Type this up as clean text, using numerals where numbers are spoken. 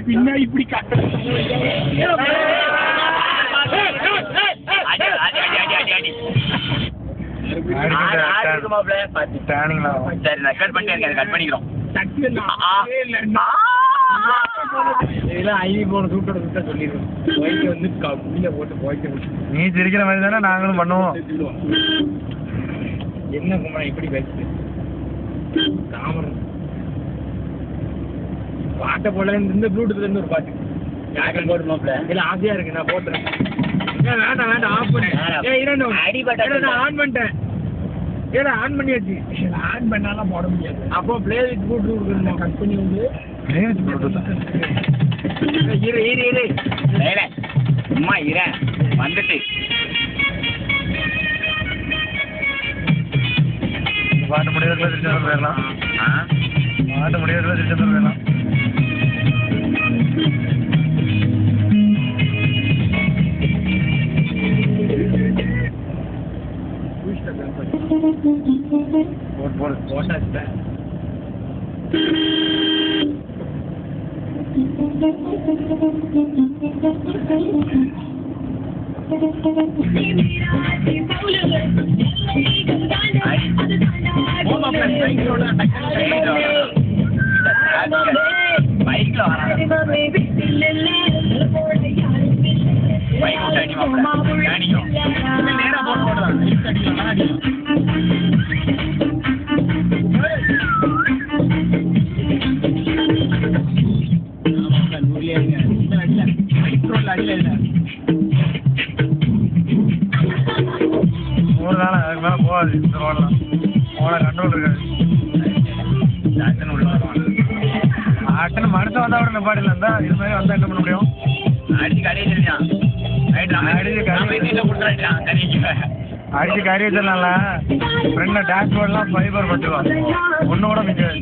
பின்னா இப்படி நீ சிரிக்கிற மாதிரி தானே நாங்களும் பண்ணுவோம். என்ன கும்பா இப்படி பேசுது தாமரம் பாட்டை போல இந்த ப்ளூடூத்ல இருந்து ஒரு பாட்டு யாரும் போடுமாப்ல இல்ல ஆசையா இருக்கு நான் போட்டுறேன். வேண்டாம் வேண்டாம் ஆஃப் பண்ணு. ஆன் பண்ணிட்டேன். ஏடா ஆன் பண்ணியாச்சு. ஆன் பண்ணாலும் போட முடியாது. அப்போ பிளே வித் ப்ளூடூத் கொடுக்கணும். கட் பண்ணி வந்து பிளே வித் ப்ளூடூத் இரு சும்மா இரு வந்துட்டு பாட்டு முடியறதுல திருச்செந்தூர் போயிடலாம். பாட்டு முடியறதுல திருச்செந்தூர் போயிடலாம். போட்டாச்சு. பைக்ல மூணு நாள் அதுக்கு மேலே போகாது. இந்த ரோடெலாம் போன கண்ட்ரோல் இருக்காது. ஆட்டன்னு மனுஷன் வந்தால் கூட நிப்பாட்டில் இருந்தால் இது மாதிரி வந்தால் என்ன பண்ண முடியும்? அடிச்சு கறி வச்சிடலாம்ல. ஃப்ரெண்டில் டேஷ்போர்ட்லாம் ஃபைபர் பட்டுவான் ஒன்று கூட மிக்காது.